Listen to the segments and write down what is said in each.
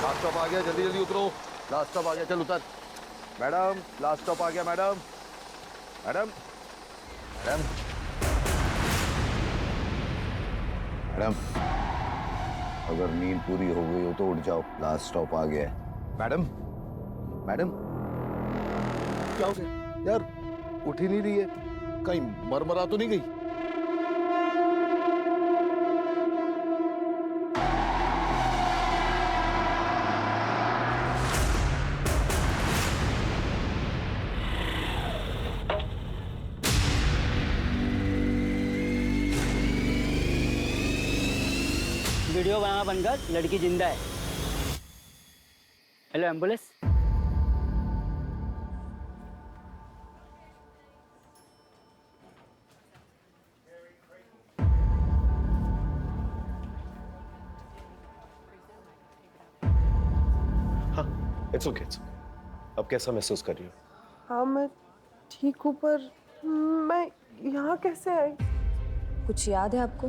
Last stop आ गया, जल्दी जल्दी उतरो। लास्ट स्टॉप आ गया, चल उतर। मैडम, लास्ट स्टॉप आ गया मैडम। मैडम, मैडम, मैडम, अगर नींद पूरी हो गई हो तो उठ जाओ, लास्ट स्टॉप आ गया है। मैडम, मैडम, क्या हो गया यार? उठ ही नहीं रही है, कहीं मरमरा तो नहीं गई? वीडियो बनाना बंद कर, लड़की जिंदा है। Hello ambulance. हाँ, इट्स ओके। अब कैसा महसूस कर रही हो? हाँ मैं ठीक हूँ, पर मैं यहाँ कैसे आई? कुछ याद है आपको?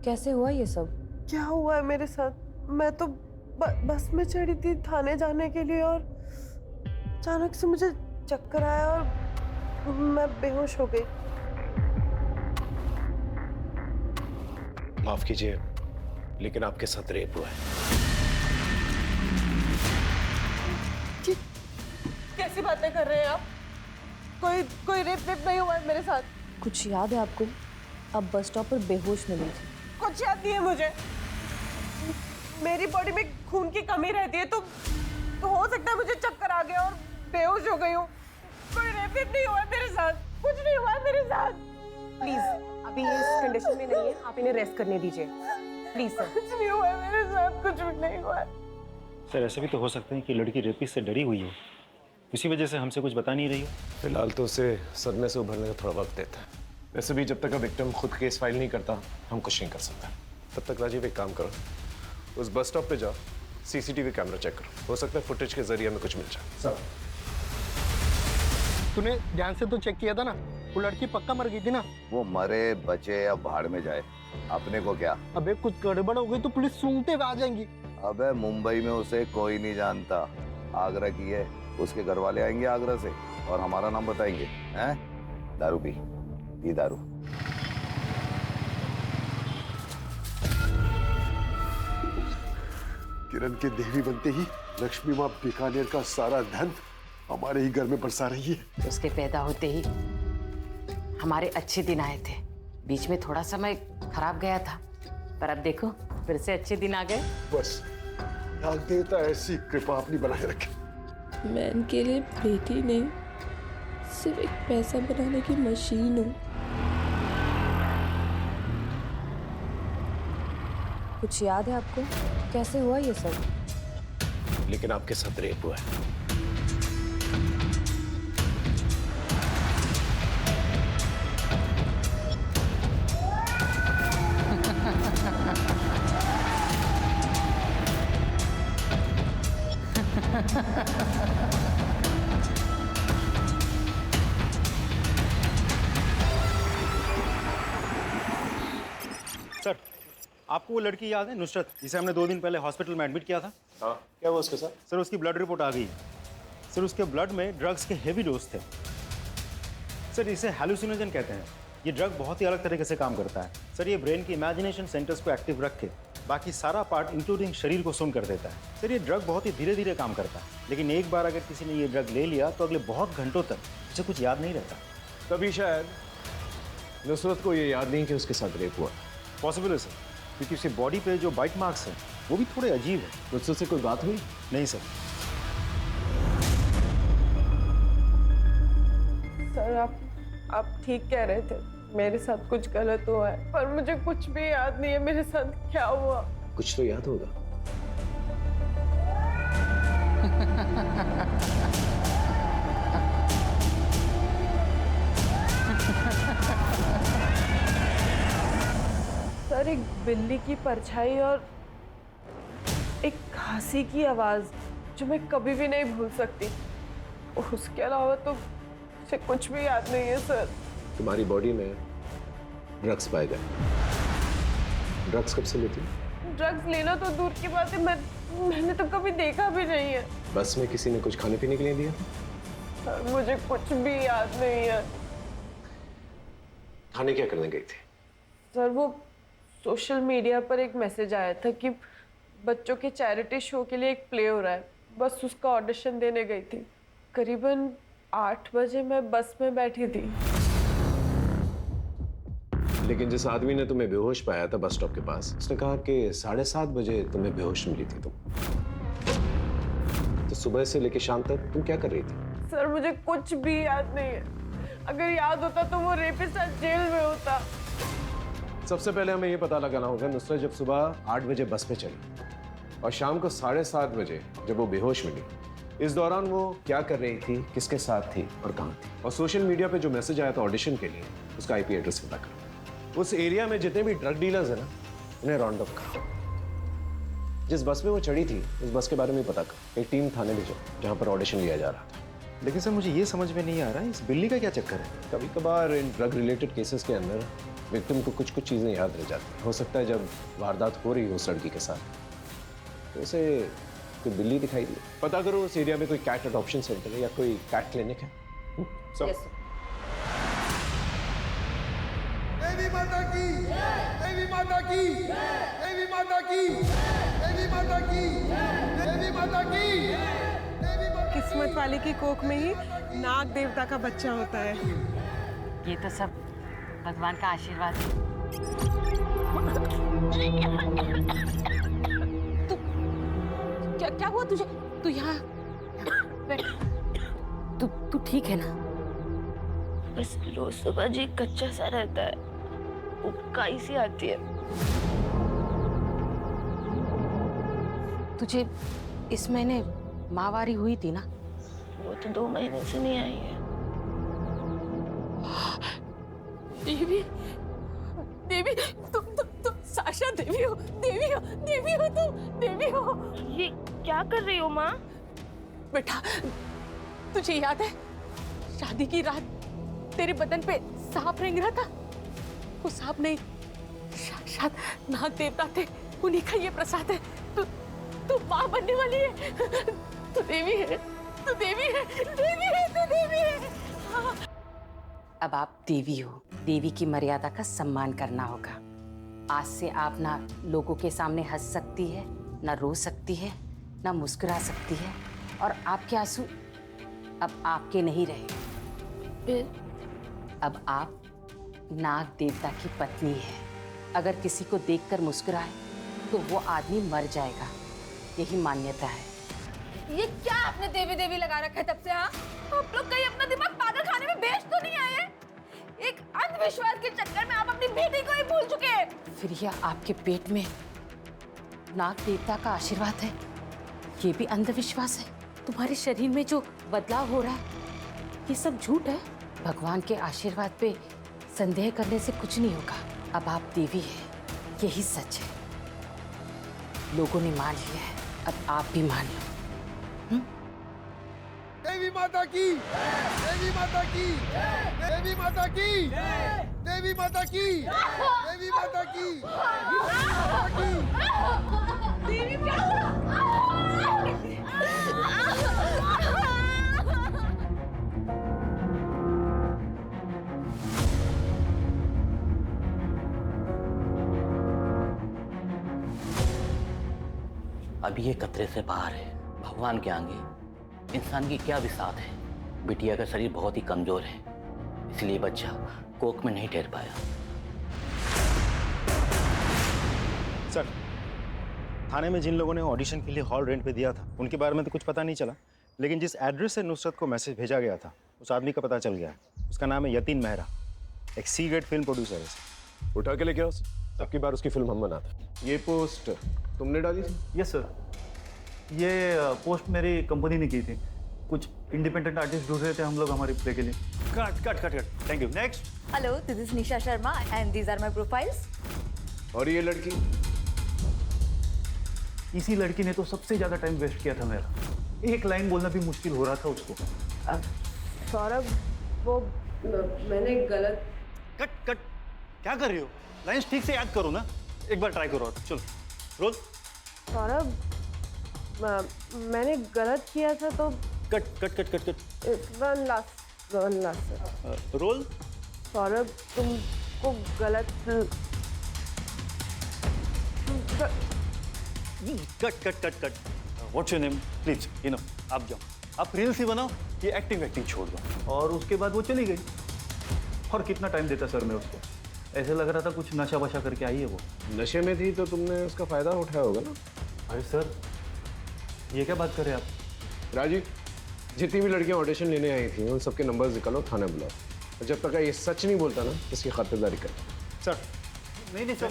कैसे हुआ ये सब? क्या हुआ है मेरे साथ? मैं तो बस में चढ़ी थी थाने जाने के लिए और अचानक से मुझे चक्कर आया और मैं बेहोश हो गई। माफ कीजिए, लेकिन आपके साथ रेप हुआ है। कैसी बातें कर रहे हैं आप? कोई रेप नहीं हुआ है मेरे साथ। कुछ याद है आपको? अब बस स्टॉप पर बेहोश मिली थी। कुछ याद नहीं है मुझे। मेरी बॉडी में खून की कमी रहती है, तो हो सकता है मुझे चक्कर आ गया और बेहोश हो गई हूँ। कोई रेप नहीं हुआ है मेरे साथ, कुछ नहीं हुआ है मेरे साथ। प्लीज, अभी ये इस कंडीशन में नहीं है, आप इन्हें रेस्ट करने दीजिए प्लीज सर। कुछ नहीं हुआ है मेरे साथ, कुछ भी नहीं हुआ है। सर ऐसा भी तो हो सकता है कि लड़की रेपिस्ट से डरी हुई हो, इसी वजह से हमसे कुछ बता नहीं रही हो। फिलहाल तो उसे सदमे से उभरने का थोड़ा वक्त देता है। वैसे भी जब तक विक्टिम खुद केस फाइल नहीं करता, हम कुछ नहीं कर सकते। तब तक राजीव एक काम करो, उस बस स्टॉप पे जाओ, सीसीटीवी कैमरा चेक करो। हो सकता है फुटेज के जरिए हमें कुछ मिल जाए। सर, तूने ध्यान से तो चेक किया था ना? वो लड़की पक्का मर गई थी ना? वो मरे बचे या भाड़ में जाए, अपने को क्या? अबे कुछ गड़बड़ हो गई तो पुलिस सूंघते हुए आ जाएंगी। अबे मुंबई में उसे कोई नहीं जानता। आगरा की है, उसके घर वाले आएंगे आगरा से और हमारा नाम बताएंगे। हैं? दारू पी दारू। किरण के देवी बनते ही लक्ष्मी माँ बीकानेर का सारा धन हमारे ही घर में बरसा रही है। उसके पैदा होते ही हमारे अच्छे दिन आए थे। बीच में थोड़ा समय खराब गया था, पर अब देखो फिर से अच्छे दिन आ गए। बस नाग देवता ऐसी कृपा अपनी बनाए रखे। मैं इनके लिए बेटी नहीं, सिर्फ एक पैसा बनाने की मशीन हूँ। कुछ याद है आपको? कैसे हुआ ये सब? लेकिन आपके साथ रेप हुआ है। सर आपको वो लड़की याद है, नुसरत, जिसे हमने 2 दिन पहले हॉस्पिटल में एडमिट किया था? हाँ, क्या हुआ उसके साथ? सर उसकी ब्लड रिपोर्ट आ गई है। सर उसके ब्लड में ड्रग्स के हेवी डोज थे। सर इसे हैलुसिनोजन कहते हैं। ये ड्रग बहुत ही अलग तरीके से काम करता है। सर ये ब्रेन की इमेजिनेशन सेंटर्स को एक्टिव रख के बाकी सारा पार्ट इंक्लूडिंग शरीर को सुन कर देता है। सर ये ड्रग बहुत ही धीरे धीरे काम करता है, लेकिन एक बार अगर किसी ने ये ड्रग ले लिया तो अगले बहुत घंटों तक उसे कुछ याद नहीं रहता। तभी शायद नुसरत को ये याद नहीं कि उसके साथ रेप हुआ। पॉसिबल है सर, क्योंकि उसकी बॉडी पे जो बाइट मार्क्स हैं वो भी थोड़े अजीब है। नुसरत से कोई बात हुई? नहीं सर। सर आप ठीक कह रहे थे, मेरे साथ कुछ गलत हुआ है, पर मुझे कुछ भी याद नहीं है मेरे साथ क्या हुआ। कुछ तो याद होगा। सर एक बिल्ली की परछाई और एक खांसी की आवाज जो मैं कभी भी नहीं भूल सकती। उसके अलावा तो मुझे कुछ भी याद नहीं है सर। तुम्हारी बॉडी में ड्रग्स पाए गए। ड्रग्स कब से लेती हो? ड्रग्स लेना तो दूर की बात है, मैंने तो कभी देखा भी नहीं है। बस में किसी ने कुछ खाने पीने के लिए दिया? सर मुझे कुछ भी याद नहीं है। खाने क्या करने गई थी? सर वो सोशल मीडिया पर एक मैसेज आया था कि बच्चों के चैरिटी शो के लिए एक प्ले हो रहा है, बस उसका ऑडिशन देने गई थी। करीबन 8 बजे मैं बस में बैठी थी। लेकिन जिस आदमी ने तुम्हें बेहोश पाया था बस स्टॉप के पास, उसने कहा कि 7:30 बजे तुम्हें बेहोश मिली थी तुम। तो सुबह से लेकर शाम तक तुम क्या कर रही थी? सर मुझे कुछ भी याद नहीं है। अगर याद होता तो वो रेपिस्ट आज जेल में होता। सबसे पहले हमें ये पता लगाना होगा नुसरत जब सुबह 8 बजे बस पे चली और शाम को 7:30 बजे जब वो बेहोश मिली, इस दौरान वो क्या कर रही थी, किसके साथ थी और कहाँ थी। और सोशल मीडिया पे जो मैसेज आया था ऑडिशन के लिए, उसका आईपी एड्रेस पता करो। उस एरिया में जितने भी ड्रग डीलर्स है ना, उन्हें राउंड अप करो। जिस बस में वो चढ़ी थी उस बस के बारे में पता करो। एक टीम थाने भेजो जहाँ पर ऑडिशन लिया जा रहा था। लेकिन सर मुझे ये समझ में नहीं आ रहा है, इस बिल्ली का क्या चक्कर है? कभी कभार इन ड्रग रिलेटेड केसेस के अंदर विक्टिम को कुछ कुछ चीज़ें याद रह जाती हैं। हो सकता है जब वारदात हो रही हो उस लड़की के साथ तो उसे कोई बिल्ली दिखाई दी। पता करो उस एरिया में कोई कैट अडॉप्शन सेंटर है या कोई कैट क्लिनिक है। सब देवी माता की, देवी माता की, देवी माता की, देवी माता की, देवी माता की। किस्मत वाले की कोख में ही नाग देवता का बच्चा होता है। ये तो सब भगवान का आशीर्वाद है। क्या हुआ तुझे? तू यहाँ तू ठीक है ना? बस रोज सुबह जी कच्चा सा रहता है, उबकाई सी आती है। तुझे इस महीने माहवारी हुई थी ना? वो तो 2 महीने से नहीं आई है। देवी, देवी, तुम साशा देवी हो, देवी हो, देवी हो, तुम देवी हो। ये क्या कर रही हो माँ? बेटा, तुझे याद है शादी की रात तेरे बदन पे सांप रेंग रहा था? वो सांप नहीं, साक्षात नाग देवता थे। उन्हीं का ये प्रसाद है। तू माँ बनने वाली है। तू देवी है, तू देवी है, देवी है, तू देवी है। हाँ। अब आप देवी हो, देवी की मर्यादा का सम्मान करना होगा। आज से आप ना लोगों के सामने हंस सकती है, ना रो सकती है, ना मुस्कुरा सकती है, और आपके आंसू अब आपके नहीं रहे। अब आप नाग देवता की पत्नी है। अगर किसी को देखकर मुस्कुराए तो वो आदमी मर जाएगा, यही मान्यता है। ये क्या आपने देवी देवी लगा रखा है तब से? हाँ, आप लोग कहीं अपना दिमाग पागल खाने में बेच तो नहीं आए? एक अंधविश्वास के चक्कर में आप अपनी बेटी को ही भूल चुके हैं। फिर यह आपके पेट में नाग देवता का आशीर्वाद है, ये भी अंधविश्वास है। तुम्हारे शरीर में जो बदलाव हो रहा है ये सब झूठ है। भगवान के आशीर्वाद पे संदेह करने से कुछ नहीं होगा। अब आप देवी हैं, यही सच है। लोगों ने मान लिया है, अब आप भी मान लो। देवी माता की, देवी माता की, देवी माता की, देवी माता की, देवी माता की, देवी क्या हुआ? अभी ये खतरे से बाहर है। भगवान के आगे इंसान की क्या बिसात है। बिटिया का शरीर बहुत ही कमजोर है, इसलिए बच्चा कोख में नहीं ठहर पाया। सर, थाने में जिन लोगों ने ऑडिशन के लिए हॉल रेंट पे दिया था उनके बारे में तो कुछ पता नहीं चला, लेकिन जिस एड्रेस से नुसरत को मैसेज भेजा गया था उस आदमी का पता चल गया। उसका नाम है यतीन मेहरा, एक सी ग्रेड फिल्म प्रोड्यूसर है। उठा के लेके आओ उसे। अबकी बार उसकी फिल्म हम बनाते हैं। ये पोस्ट तुमने डाली थी? यस सर, ये पोस्ट मेरी कंपनी ने की थी। कुछ इंडिपेंडेंट आर्टिस्ट ढूंढ रहे थे हम लोग हमारी प्ले के लिए। Cut cut cut cut, thank you. Next. Hello, this is Nisha Sharma and these are my profiles. और ये लड़की? इसी लड़की ने तो सबसे ज्यादा टाइम वेस्ट किया था मेरा। एक लाइन बोलना भी मुश्किल हो रहा था उसको। सौरभ, वो मैंने गलत। कट कट, क्या कर रही हो? लाइन्स ठीक से याद करो ना, एक बार ट्राई करो। चलो रोल। सौरभ, मैंने गलत किया था तो cut cut cut cut cut one last roll. Saurabh, तुमको गलत cut cut cut cut. What's your name please? आप जाओ, आप रील्स ही बनाओ, ये एक्टिंग छोड़ दो। और उसके बाद वो चली गई। और कितना टाइम देता सर मैं उसको? ऐसे लग रहा था कुछ नशा वशा करके आई है वो। नशे में थी तो तुमने उसका फायदा उठाया होगा ना। अरे सर, ये क्या बात कर रहे हैं आप? राजीव, जितनी भी लड़कियां ऑडिशन लेने आई थी उन सबके नंबर्स निकालो, थाने बुलाओ। और जब तक ये सच नहीं बोलता ना, इसकी खातिरदारी कर। सर नहीं सर,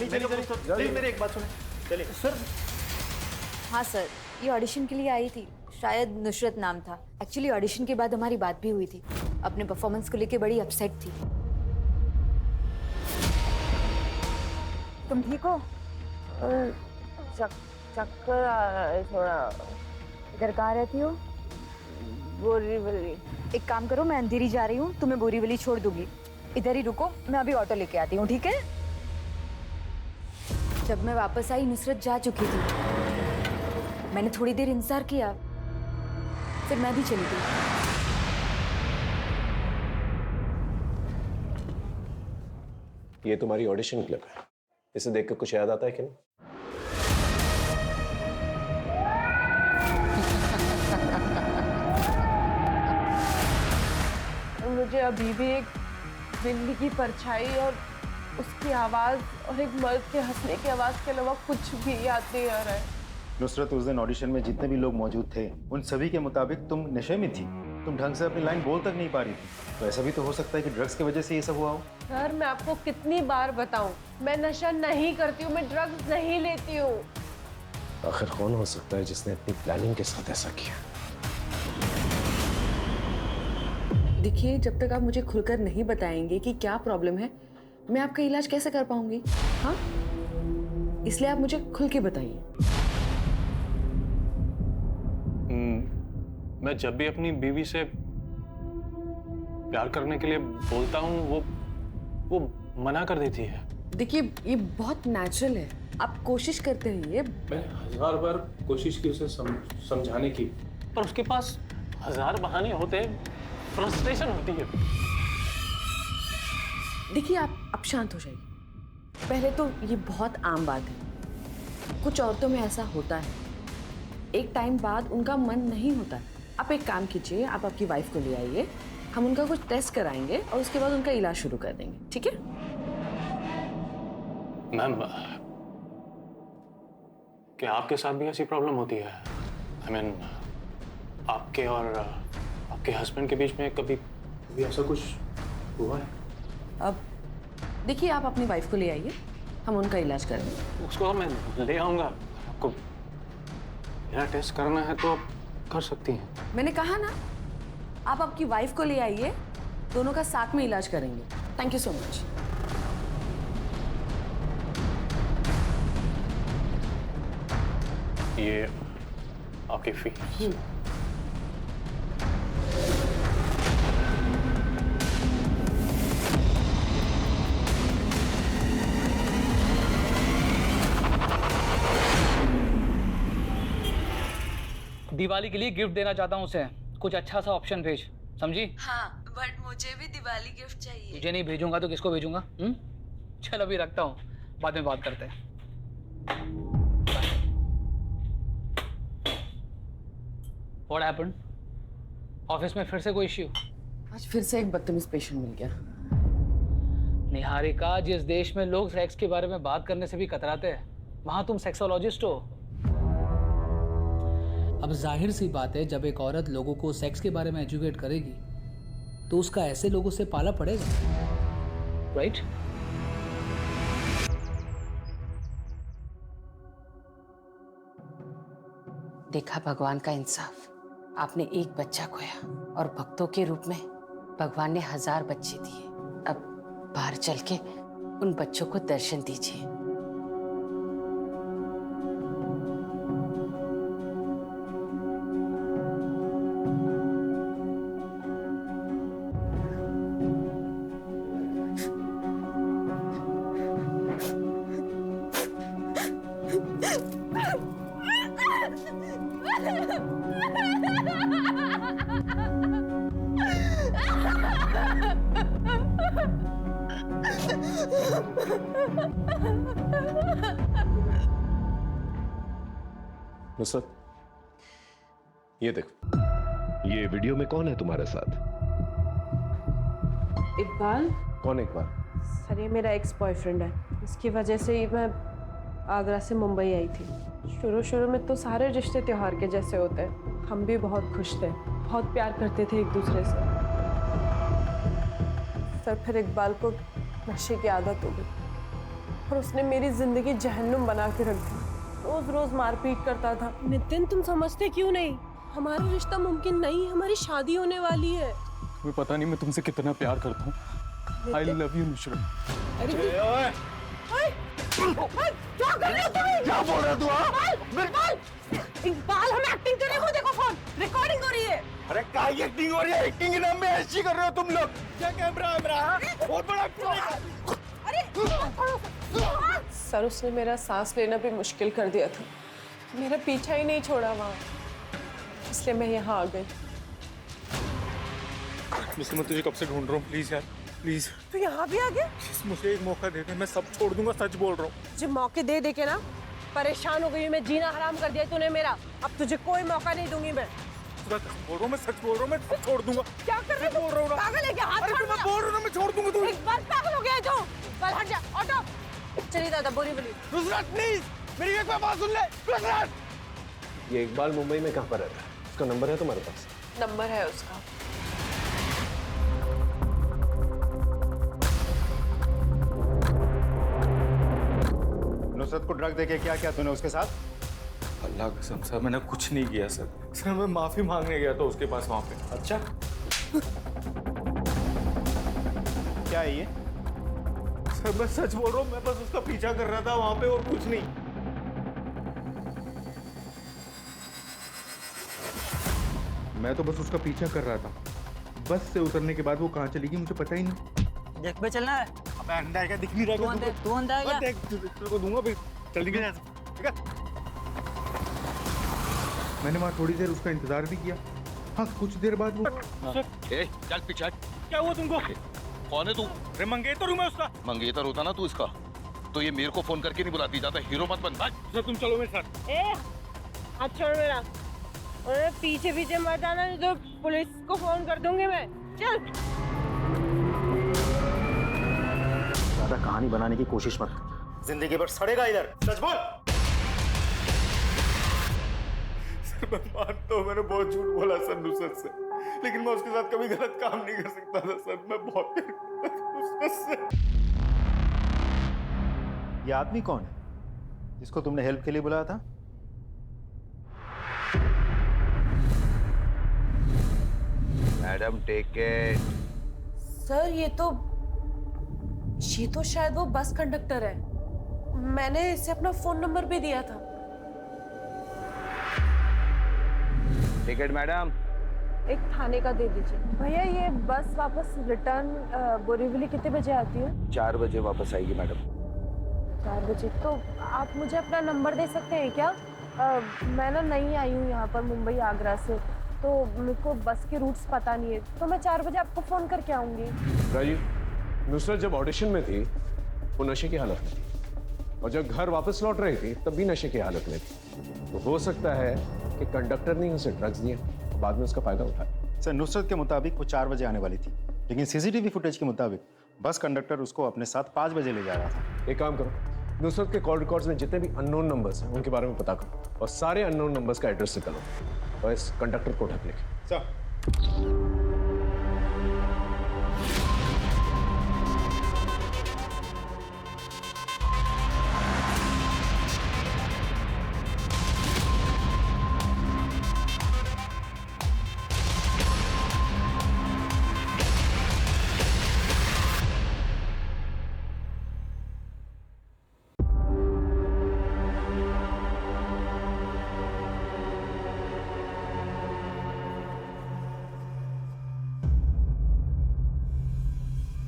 चलिए मेरी एक बात सुने, चलिए सर। हाँ सर, ये ऑडिशन के लिए आई थी, शायद नुसरत नाम था। एक्चुअली ऑडिशन के बाद हमारी बात भी हुई थी, अपने परफॉर्मेंस को लेके बड़ी अपसेट थी। तुम ठीक हो? चक्कर आ रहा है थोड़ा। इधर कहाँ रहती हो? बोरीवली। एक काम करो, मैं अंधेरी जा रही हूँ, तुम्हें बोरीवली छोड़ दूंगी। इधर ही रुको, मैं अभी ऑटो लेके आती हूँ, ठीक है? जब मैं वापस आई नुसरत जा चुकी थी। मैंने थोड़ी देर इंतजार किया, फिर मैं भी चली गई। ये तुम्हारी ऑडिशन क्लिप है, इसे देख के कुछ याद आता है कि नहीं? मुझे अभी भी एक बिल्ली की परछाई और उसकी आवाज और एक मर्द के हंसने की आवाज के अलावा कुछ भी याद नहीं आ रहा है। नुसरत, उस दिन ऑडिशन में जितने भी लोग मौजूद थे उन सभी के मुताबिक तुम नशे में थी। तुम ढंग से अपनी लाइन बोल तक नहीं पा रही थी। तो ऐसा भी तो हो सकता है कि ड्रग्स की वजह से ये सब हुआ हो। सर, मैं आपको कितनी बार बताऊं, मैं नशा नहीं करती हूँ, मैं ड्रग्स नहीं लेती हूँ। आखिर कौन हो सकता है जिसने अपनी प्लानिंग के साथ ऐसा किया? देखिए, जब तक आप मुझे खुलकर नहीं बताएंगे कि क्या प्रॉब्लम है, मैं आपका इलाज कैसे कर पाऊंगी? हाँ, इसलिए आप मुझे खुल के बताइए। मैं जब भी अपनी बीवी से प्यार करने के लिए बोलता हूँ वो मना कर देती है। देखिए, ये बहुत नेचुरल है, आप कोशिश करते रहिए। मैंने 1000 बार कोशिश की उसे समझाने की, पर उसके पास 1000 बहाने होते हैं, फ्रस्ट्रेशन होती है। देखिए, आप शांत हो जाइए। पहले तो ये बहुत आम बात है, कुछ औरतों में ऐसा होता है, एक टाइम बाद उनका मन नहीं होता। आप एक काम कीजिए, आप आपकी वाइफ को ले आइए, हम उनका कुछ टेस्ट कराएंगे और उसके बाद उनका इलाज शुरू कर देंगे, ठीक है? मैम, क्या आपके साथ भी ऐसी प्रॉब्लम होती है? I mean, आपके और आपके हस्बैंड के बीच में कभी ऐसा कुछ हुआ है? अब देखिए, आप अपनी वाइफ को ले आइए, हम उनका इलाज करेंगे। उसको मैं ले आऊंगा। आपको मेरा टेस्ट करना है तो कर सकती हैं। मैंने कहा ना, आप आपकी वाइफ को ले आइए, दोनों का साथ में इलाज करेंगे। Thank you so much. ये आपकी फीस। दिवाली के लिए गिफ्ट देना चाहता हूँ उसे, कुछ अच्छा सा ऑप्शन भेज, समझी? हाँ, बट मुझे भी दिवाली गिफ्ट चाहिए। तुझे नहीं भेजूंगा तो किसको भेजूंगा? चल अभी रखता हूँ, बाद में बात करते हैं। What happened? ऑफिस में फिर से कोई इश्यू? आज फिर से एक बदतमीज पेशेंट मिल गया। निहारिका, जिस देश में लोग सेक्स के बारे में बात करने से भी कतराते हैं, वहां तुम सेक्सोलॉजिस्ट हो। अब जाहिर सी बात है, जब एक औरत लोगों को सेक्स के बारे में एजुकेट करेगी तो उसका ऐसे लोगों से पाला पड़ेगा, राइट? देखा भगवान का इंसाफ। आपने एक बच्चा खोया और भक्तों के रूप में भगवान ने 1000 बच्चे दिए। अब बाहर चल के उन बच्चों को दर्शन दीजिए। नुसरत, ये देख। ये वीडियो में कौन है तुम्हारे साथ? इकबाल। कौन इकबाल? सर ये मेरा एक्स बॉयफ्रेंड है, इसकी वजह से ही मैं आगरा से मुंबई आई थी। शुरू में तो सारे रिश्ते त्योहार के जैसे होते हैं, हम भी बहुत खुश थे, बहुत प्यार करते थे एक दूसरे से। सर फिर इकबाल को नशे की आदत हो गई और उसने मेरी जिंदगी जहन्नुम बना के रख दी। रोज रोज मारपीट करता था। नितिन तुम समझते क्यों नहीं? हमारा रिश्ता मुमकिन नहीं, हमारी शादी होने वाली है। तुम्हें पता नहीं मैं तुमसे कितना प्यार करता हूँ। I love you Nusrat. अरे क्या कर रहे हो तुम? क्या बोल रहे तू? इकबाल हम एक्टिंग कर रहे हो, देखो फोन रिकॉर्डिंग हो रही है। अरे क्या एक्टिंग हो रही है? एक्टिंग के नाम में ऐसी कर रहे हो तुम लोग? क्या कैमरा बहुत बड़ा सर उसने मेरा सांस लेना भी मुश्किल कर दिया था, मेरा पीछा ही नहीं छोड़ा वहाँ, इसलिए मैं यहाँ आ गई। मैं तुझे कब से ढूंढ रहा हूँ, प्लीज यार प्लीज। तू यहाँ भी आ गया? मुझे एक मौका दे दे, मैं सब छोड़ दूंगा, सच बोल रहा हूँ। मुझे मौके दे के ना परेशान हो गई, मैं जीना हराम कर दिया तूने मेरा। अब तुझे कोई मौका नहीं दूंगी मैं। बोल रहा हूँ, मैं सच बोल रहा हूँ, मैं छोड़ दूंगा। क्या कर रहे हो? बोल रहा हूँ ना, पागल है क्या? हाथ छोड़। मैं बोल रहा हूँ ना, मैं छोड़ दूंगा। तू एक बार पागल हो गया है तू। चल हट जा, ऑटो। चलिए दादा, बोली नुसरत प्लीज मेरी एक बात सुन ले। नुसरत, ये इकबाल मुंबई में कहाँ पर रहता है? उसका नंबर है तुम्हारे पास? नंबर है उसका। नुसरत को ड्रग देके क्या किया तूने उसके साथ? अल्लाह कसम सर, मैंने कुछ नहीं किया सर। सर मैं माफी मांगने गया था उसके पास वहाँ पे। अच्छा क्या है ये? सर मैं सच बोल रहा हूँ, मैं बस उसका पीछा कर रहा था वहाँ पे और कुछ नहीं। मैं तो बस उसका पीछा कर रहा था। बस से उतरने के बाद वो कहाँ चली गई मुझे पता ही नहीं। देख पे चलना है। अबे अंडा है क्या? दिख नहीं रहा है? तू अंधा है क्या? देख तेरे को दूंगा फिर, जल्दी के ठीक है? मैंने वहाँ थोड़ी देर उसका इंतजार भी किया। हाँ कुछ देर बाद वो चल पीछे। क्या हुआ तुमको? कौन है तू? अरे मंगेतर हूँ मैं उसका। मंगेतर होता ना तू इसका, तो ये मेरे को फोन करके नहीं बुलाती। जाता हीरो मत बन। सर तुम चलो मेरे साथ। हाथ छोड़ मेरा, और पीछे पीछे मत आना, नहीं तो पुलिस को फोन कर दूंगी मैं। चल। ज्यादा कहानी बनाने की कोशिश मत, जिंदगी भर सड़ेगा इधर। सच बोल। सर मैं मानता हूँ, मैंने बहुत झूठ बोला सर नुसरत से, लेकिन मैं उसके साथ कभी गलत काम नहीं कर सकता था सर। मैं बहुत प्यार करता था नुसरत से। ये आदमी कौन है जिसको तुमने हेल्प के लिए बुलाया था? Madam take it. सर ये तो शायद वो बस कंडक्टर है, मैंने इसे अपना फोन नंबर भी दिया था। Ticket madam. एक थाने का दे दीजिए। भैया ये बस वापस रिटर्न बोरीवली कितने बजे आती है? 4 बजे वापस आएगी मैडम। 4 बजे। तो आप मुझे अपना नंबर दे सकते हैं क्या? मैं ना नई आई हूँ यहाँ पर मुंबई आगरा से, तो मेरे को बस के रूट्स पता नहीं है, तो मैं 4 बजे आपको फ़ोन करके आऊँगी। राजीव, नुसरत जब ऑडिशन में थी वो नशे की हालत में थी, और जब घर वापस लौट रही थी तब भी नशे की हालत में थी। तो हो सकता है कि कंडक्टर ने उसे ड्रग्स दिए, बाद में उसका फायदा उठाया। सर नुसरत के मुताबिक वो 4 बजे आने वाली थी, लेकिन सीसीटीवी फुटेज के मुताबिक बस कंडक्टर उसको अपने साथ 5 बजे ले जा रहा था। एक काम करो, नुसरत के कॉल रिकॉर्ड्स में जितने भी अननोन नंबर्स हैं उनके बारे में पता करो, और सारे अननोन नंबर्स का एड्रेस निकालो और इस कंडक्टर को ढक लेके। सर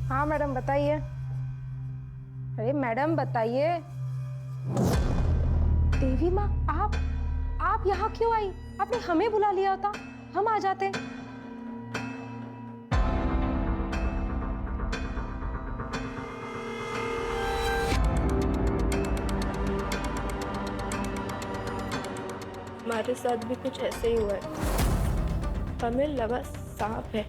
हाँ मैडम बताइए। अरे मैडम बताइए। देवी माँ आप आप यहाँ क्यों आई? आपने हमें बुला लिया होता, हम आ जाते। हमारे साथ भी कुछ ऐसे ही हुआ है। हमें लगा सांप है,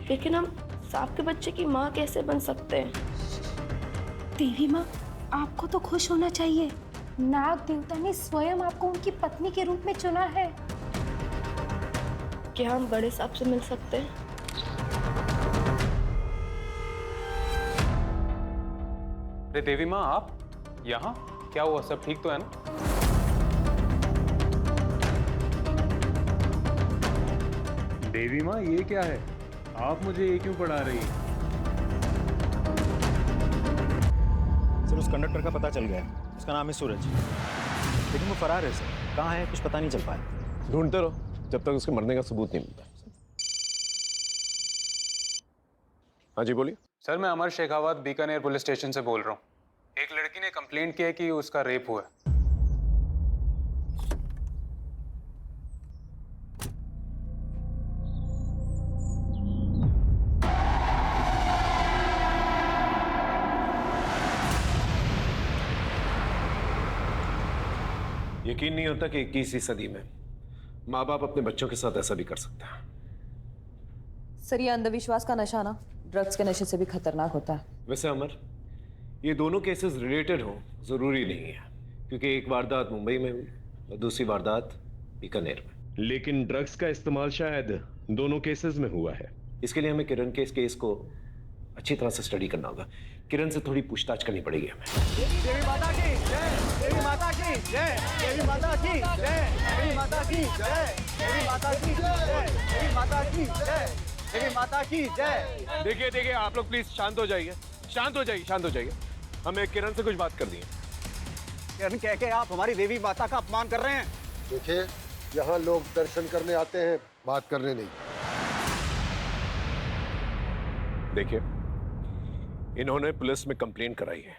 लेकिन हम सांप के बच्चे की माँ कैसे बन सकते हैं? देवी माँ, आपको तो खुश होना चाहिए। नाग देवता ने स्वयं आपको उनकी पत्नी के रूप में चुना है। क्या हम बड़े सांप से मिल सकते हैं? अरे देवी माँ, आप यहाँ? क्या हुआ, सब ठीक तो है ना? देवी माँ, ये क्या है? आप मुझे ये क्यों पढ़ा रही हैं? सर, उस कंडक्टर का पता चल गया है। उसका नाम है सूरज, लेकिन वो फरार है सर। कहाँ है कुछ पता नहीं चल पाया। ढूंढते रहो जब तक उसके मरने का सबूत नहीं मिलता। हाँ जी, बोलिए। सर, मैं अमर शेखावत बीकानेर पुलिस स्टेशन से बोल रहा हूँ। एक लड़की ने कंप्लेंट किया कि उसका रेप हुआ है। यकीन नहीं होता कि 21वीं सदी में माँ बाप अपने बच्चों के साथ ऐसा भी कर सकते हैं। सर, ये अंधविश्वास का नशा ना ड्रग्स के नशे से भी खतरनाक होता है। वैसे अमर, ये दोनों केसेस रिलेटेड हो जरूरी नहीं है, क्योंकि एक वारदात मुंबई में हुई और दूसरी वारदात बीकानेर में। लेकिन ड्रग्स का इस्तेमाल शायद दोनों केसेस में हुआ है। इसके लिए हमें किरण के इस केस को अच्छी तरह से स्टडी करना होगा। किरण से थोड़ी पूछताछ करनी पड़ेगी हमें। देवी माता की जय, देवी माता की जय, देवी माता की जय, देवी माता की जय, देवी माता की जय, देवी माता की जय, देवी माता की जय। देखिए देखिए, आप लोग प्लीज शांत हो जाइए, शांत हो जाइए, शांत हो जाइए। हमें किरण से कुछ बात करनी है। किरण, कह के आप हमारी देवी माता का अपमान कर रहे हैं। देखिए, यहाँ लोग दर्शन करने आते हैं, बात करने नहीं। देखिए, इन्होंने पुलिस में कंप्लेंट कराई है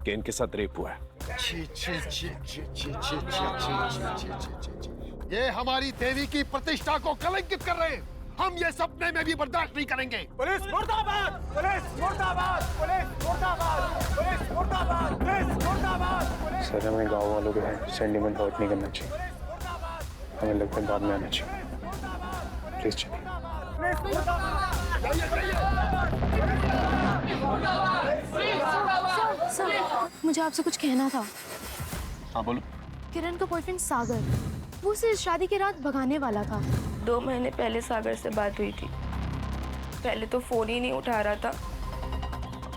कि इनके साथ रेप हुआ है। छी छी छी छी छी छी छी छी। ये हमारी देवी की प्रतिष्ठा को कलंकित कर रहे हैं। हम ये सपने में भी बर्दाश्त नहीं करेंगे। पुलिस मुर्दाबाद, पुलिस मुर्दाबाद, पुलिस मुर्दाबाद, पुलिस मुर्दाबाद, पुलिस मुर्दाबाद। सर, हमें गाँव वालों के सेंटिमेंट हर्ट नहीं करना चाहिए। हमें लगता है बाद में आना चाहिए। प्लीज चलिए। सर, मुझे आपसे कुछ कहना था। हाँ, बोलो। किरण का बॉयफ्रेंड सागर, वो उसे शादी की रात भगाने वाला था। 2 महीने पहले सागर से बात हुई थी। पहले तो फोन ही नहीं उठा रहा था,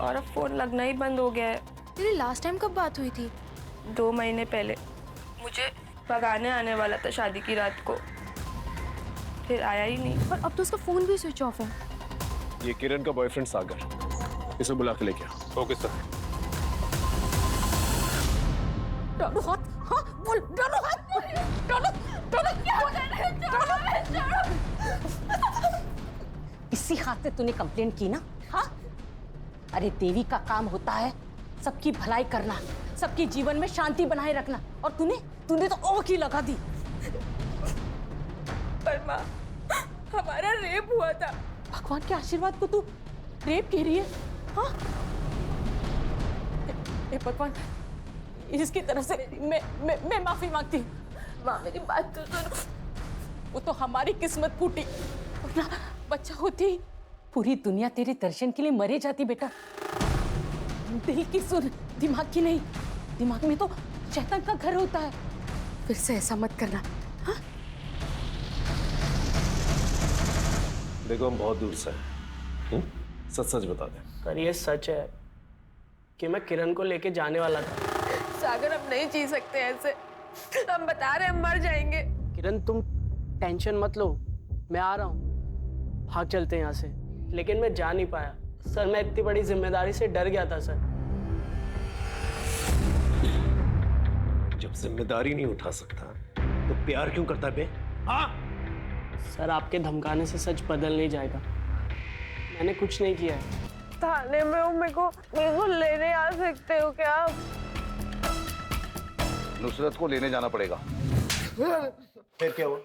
और अब फोन लगना ही बंद हो गया है। तेरी लास्ट टाइम कब बात हुई थी? 2 महीने पहले। मुझे भगाने आने वाला था शादी की रात को, फिर आया ही नहीं। और अब तो उसका फोन भी स्विच ऑफ है। ये किरण का बॉयफ्रेंड सागर, इसे बुला के लेके आओ। Okay sir. डालो हाथ, हाँ बोल, डालो हाथ, डालो, डालो, क्या हो रहा है? डालो। इसी हाथ से तूने कंप्लेंट की ना? हाँ? अरे देवी का काम होता है सबकी भलाई करना, सबके जीवन में शांति बनाए रखना, और तूने तो ओख ही लगा दी। पर माँ, हमारा रेप हुआ था। भगवान के आशीर्वाद को तू रेप कह रही है? हाँ? ए भगवान, इसकी तरफ से मैं माफी मांगती हूँ। माँ, मेरी बात तो सुनो। वो तो हमारी किस्मत फूटी, अपना बच्चा होती पूरी दुनिया तेरे दर्शन के लिए मरे जाती। बेटा, दिल की सुन, दिमाग की नहीं। दिमाग में तो शैतान का घर होता है। फिर से ऐसा मत करना। हाँ? देखो, हम बहुत दूर से हैं। सच सच बता दे। पर ये सच है कि मैं किरण को लेके जाने वाला था। सागर, हम नहीं जी सकते ऐसे। हम बता रहे हम मर जाएंगे। किरण, तुम टेंशन मत लो, मैं आ रहा हूँ। भाग चलते हैं यहाँ से। लेकिन मैं जा नहीं पाया सर, मैं इतनी बड़ी जिम्मेदारी से डर गया था सर। जब जिम्मेदारी नहीं उठा सकता तो प्यार क्यों करता है बे? हाँ? सर, आपके धमकाने से सच बदल नहीं जाएगा। मैंने कुछ नहीं किया है। थाने में हो, मेरे को लेने आ सकते हो क्या? नुसरत को लेने जाना पड़ेगा। फिर क्या हुआ?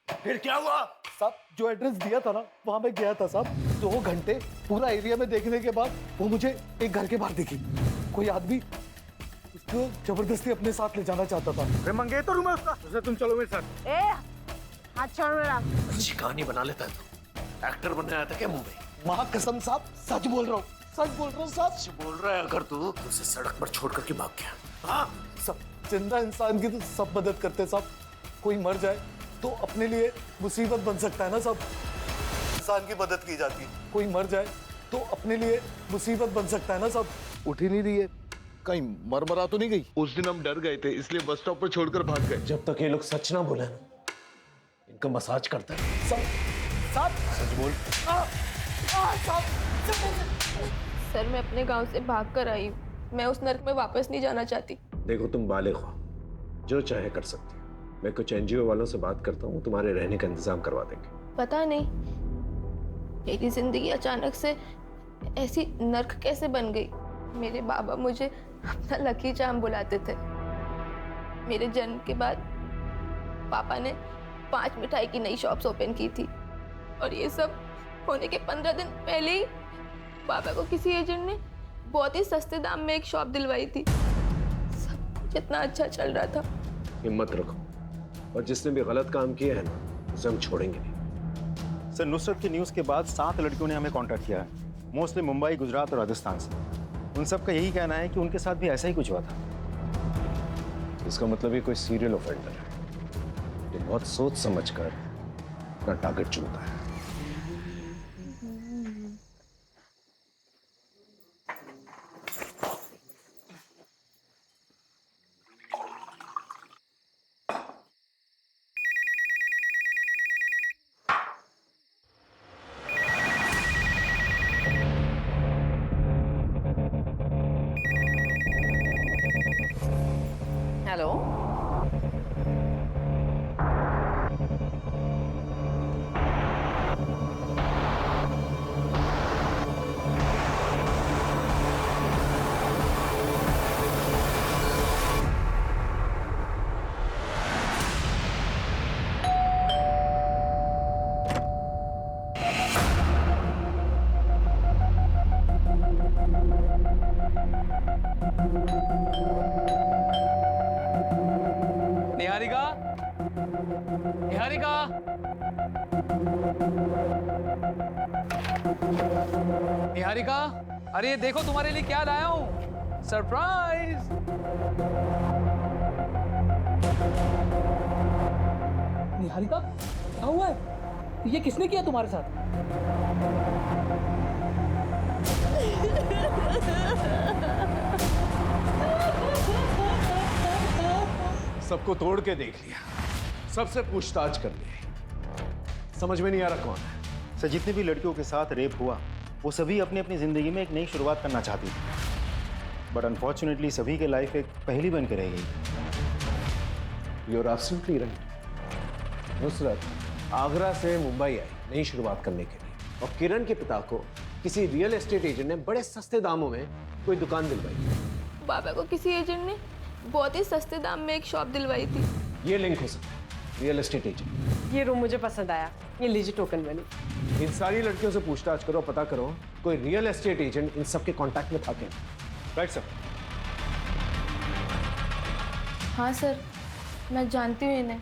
फिर क्या हुआ साहब? जो एड्रेस दिया था ना वहां मैं गया था साहब। 2 घंटे पूरा एरिया में देखने के बाद वो मुझे एक घर के बाहर दिखी। कोई आदमी उसको जबरदस्ती अपने साथ ले जाना चाहता था। अरे मंगेतर हूँ मैं उसका। उसे तुम चलो मेरे साथ। ए हाथ छोड़ मेरा। अच्छी कहानी बना लेता है तू। एक्टर बनने आया था क्या मुंबई? माँ कसम साहब सच बोल रहा हूँ, सच बोल रहा हूँ साहब। सच बोल रहा है अगर तू उसे सड़क पर छोड़ करके भाग गया। हाँ सब जिंदा इंसान की तो सब मदद करते साहब। कोई मर जाए तो अपने लिए मुसीबत बन सकता है ना साहब। इंसान की मदद की जाती है। कोई मर जाए तो अपने लिए मुसीबत बन सकता है ना साहब। उठ ही नहीं रही है, कहीं मरमरा तो नहीं गई? उस दिन हम डर गए थे इसलिए बस स्टॉप पर छोड़कर भाग गए। जब तक ये लोग सच ना बोले ना, इनका मसाज करता है। साहब सच बोल। सर मैं अपने गांव से भाग कर आई हूँ। मैं उस नर्क में वापस नहीं जाना चाहती। देखो तुम बालिग हो, जो चाहे कर सकती हो। मैं कुछ एनजीओ वालों से बात करता हूँ, तुम्हारे रहने का इंतजाम करवा देंगे। पता नहीं मेरी जिंदगी अचानक से ऐसी नर्क कैसे बन गई। मेरे बाबा मुझे अपना लकी चार्म बुलाते थे। मेरे जन्म के बाद पापा ने 5 मिठाई की नई शॉप्स ओपन की थी और ये सब होने के 15 दिन पहले ही पापा को किसी एजेंट ने बहुत ही सस्ते दाम में एक शॉप दिलवाई थी। सब जितना अच्छा चल रहा था। हिम्मत रखो, और जिसने भी गलत काम किया है ना उसे हम छोड़ेंगे नहीं। सर नुसरत की न्यूज़ के बाद 7 लड़कियों ने हमें कांटेक्ट किया है, मोस्टली मुंबई, गुजरात और राजस्थान से। उन सब का यही कहना है कि उनके साथ भी ऐसा ही कुछ हुआ था। इसका मतलब ये कोई सीरियल ऑफेंडर है जो बहुत सोच समझकर अपना टारगेट चुनता है। हेलो, निहारिका, निहारिका, निहारिका, अरे ये देखो तुम्हारे लिए क्या लाया हूं, सरप्राइज। निहारिका, क्या हुआ है? ये किसने किया तुम्हारे साथ? सबको तोड़ के देख लिया, सबसे पूछताछ कर ली, समझ में नहीं आ रहा कौन है। सर जितनी भी लड़कियों के साथ रेप हुआ वो सभी अपनी अपनी जिंदगी में एक नई शुरुआत करना चाहती थी, बट अनफॉर्चुनेटली सभी के लाइफ एक पहेली बन के रह गई। You are absolutely right. Nusrat Agra से मुंबई आई नई शुरुआत करने के लिए, और किरण के पिता को किसी रियल एस्टेट एजेंट ने बड़े सस्ते दामों में कोई दुकान दिलवाई। बाबा को किसी एजेंट ने बहुत ही सस्ते दाम में एक शॉप दिलवाई थी। ये लिंक हो सकता है, रियल एस्टेट एजेंट। ये रूम मुझे पसंद आया, ये लीजिए टोकन मनी। इन सारी लड़कियों से पूछताछ करो, पता करो कोई रियल एस्टेट एजेंट इन सब के कांटेक्ट में था क्या। Right sir. हाँ सर, मैं जानती हूँ इन्हें।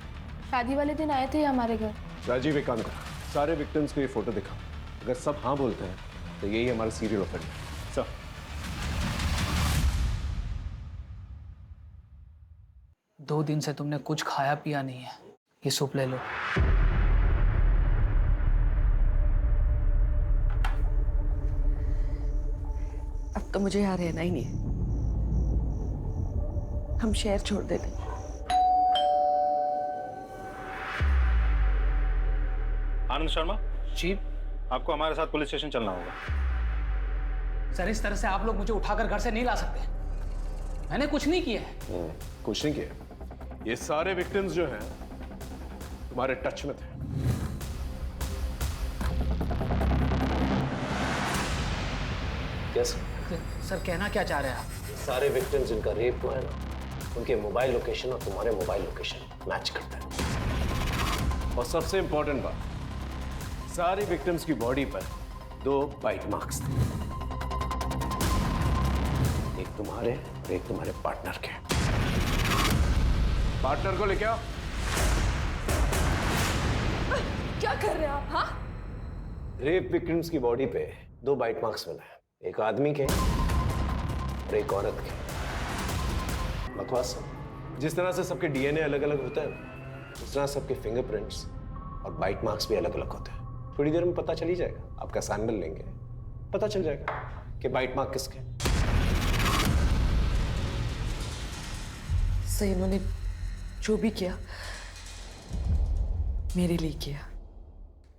शादी वाले दिन आए थे हमारे घर। राजीव एक काम करो, सारे विक्टिम्स को ये फोटो दिखाओ, अगर सब हाँ बोलते हैं तो यही हमारा सीरियल ऑफेंडर। सर 2 दिन से तुमने कुछ खाया पिया नहीं है, ये सूप ले लो। अब तो मुझे यहाँ रहना ही नहीं है, हम शहर छोड़ देते। आनंद शर्मा जी, आपको हमारे साथ पुलिस स्टेशन चलना होगा। सर इस तरह से आप लोग मुझे उठाकर घर से नहीं ला सकते, मैंने कुछ नहीं किया है। कुछ नहीं किया, ये सारे विक्टिम्स जो हैं तुम्हारे टच में थे। यस सर, कहना क्या चाह रहे हैं आप? सारे विक्टिम्स जिनका रेप हुआ है ना, उनके मोबाइल लोकेशन और तुम्हारे मोबाइल लोकेशन मैच करते हैं। और सबसे इंपॉर्टेंट बात, सारी विक्टिम्स की बॉडी पर 2 बाइट मार्क्स थे, एक तुम्हारे और एक तुम्हारे पार्टनर के। पार्टनर को लेके आओ। क्या कर रहे हैं आप? हाँ, रेप विक्टिम्स की बॉडी पे 2 बाइट मार्क्स मिला है, एक आदमी के और एक औरत के। बकवास। जिस तरह से सबके डीएनए अलग अलग होता है, उस तरह सबके फिंगरप्रिंट्स और बाइट मार्क्स भी अलग अलग होते हैं। थोड़ी देर में पता चल ही जाएगा, आपका सैंपल लेंगे, पता चल जाएगा कि बाइट मार्क किसके। सही, इन्होंने जो भी किया मेरे लिए किया।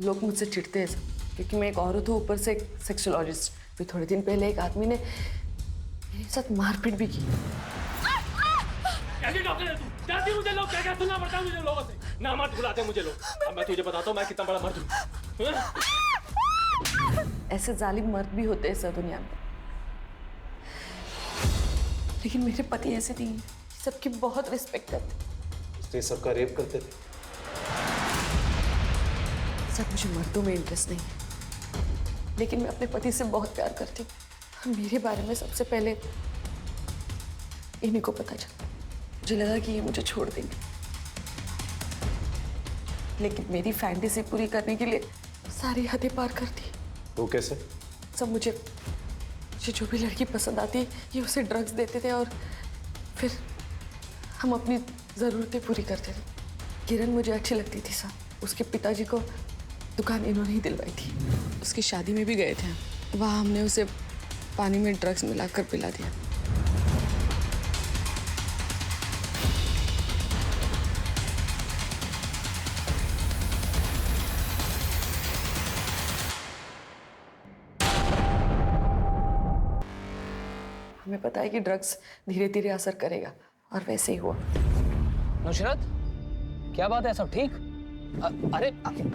लोग मुझसे चिढ़ते हैं क्योंकि मैं एक औरत हूँ, ऊपर से एक सेक्सोलॉजिस्ट। फिर थोड़े दिन पहले एक आदमी ने मेरे साथ मारपीट भी की। कैसे डॉक्टर है तू? जानती मुझे लोग क्या क्या सुनना पड़ता है मुझे लोगों से। ना मत बुलाते मुझे लोग। अब मैं तुझे बताता हूँ मैं कितना बड़ा मर्द हूँ। ऐसे जालिम मर्द भी होते हैं सर दुनिया में, लेकिन मेरे पति ऐसे नहीं है। सबकी बहुत रिस्पेक्ट करते, इसलिए सबका रेप करते थे। सर मुझे मर्दों में इंटरेस्ट नहीं है, लेकिन मैं अपने पति से बहुत प्यार करती हूँ। मेरे बारे में सबसे पहले इन्हीं को पता चला। मुझे लगा कि ये मुझे छोड़ देंगे, लेकिन मेरी फैंटेसी पूरी करने के लिए सारी हदें पार कर दी। वो कैसे? सब मुझे जो भी लड़की पसंद आती ये उसे ड्रग्स देते थे और फिर हम अपनी ज़रूरतें पूरी करते थे। किरण मुझे अच्छी लगती थी सर। उसके पिताजी को दुकान इन्होंने ही दिलवाई थी। उसकी शादी में भी गए थे, वहाँ हमने उसे पानी में ड्रग्स मिलाकर पिला दिया। हमें पता है कि ड्रग्स धीरे धीरे असर करेगा और वैसे ही हुआ। नुसरत, क्या बात है? सब ठीक? अरे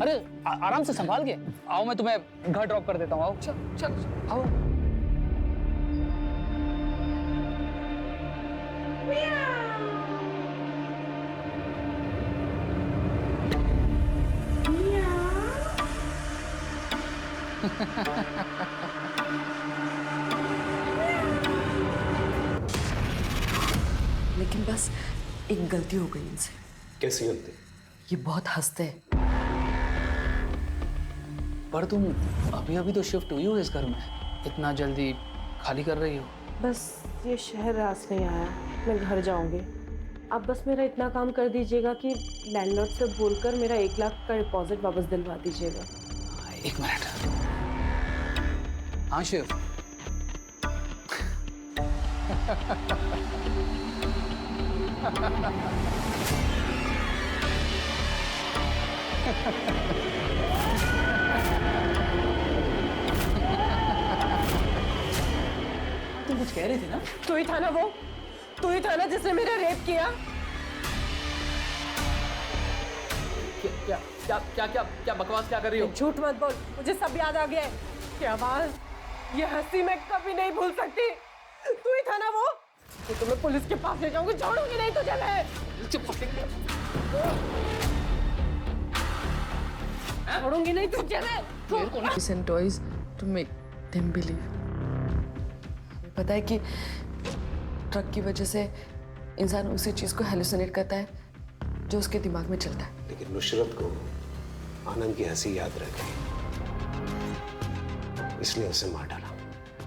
अरे आराम से संभाल के आओ, मैं तुम्हें घर ड्रॉप कर देता हूँ। आओ चल चल आओ। लेकिन बस एक गलती हो गई इनसे। कैसी गलती? ये बहुत हंसते हैं। पर तुम अभी अभी तो शिफ्ट हुई हो इस घर में, इतना जल्दी खाली कर रही हो? बस ये शहर रास नहीं आया, मैं घर जाऊंगी। आप बस मेरा इतना काम कर दीजिएगा कि लैंडलॉर्ड से बोलकर मेरा 1 लाख का डिपॉजिट वापस दिलवा दीजिएगा। 1 मिनट। हाँ शिव। तुम कुछ कह रही थी ना? तू ही था ना वो? तू ही था ना जिसने मेरा रेप किया? क्या क्या क्या क्या क्या बकवास क्या कर रही हो? झूठ मत बोल, मुझे सब याद आ गया है। क्या आवाज, ये हंसी मैं कभी नहीं भूल सकती। तू ही था ना वो? तो तुम्हें पुलिस के पास ले जाऊंगी, छोड़ूंगी नहीं तुझे मैं। छोड़ूंगी नहीं तुझे मैं। Innocent toys to make them believe। हमें पता है कि ड्रग की वजह से इंसान उसी चीज को हेलुसिनेट करता है जो उसके दिमाग में चलता है। लेकिन नुसरत को आनंद की हंसी याद रह गई, इसलिए उसे मार डाला।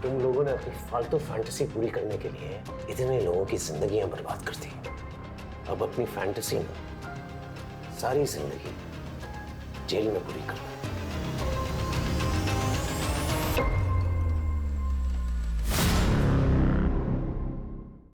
तुम लोगों ने अपनी फालतू फैंटेसी पूरी करने के लिए इतने लोगों की जिंदगियां बर्बाद कर दी। अब अपनी फैंटेसी ना सारी जिंदगी जेल में पूरी करना।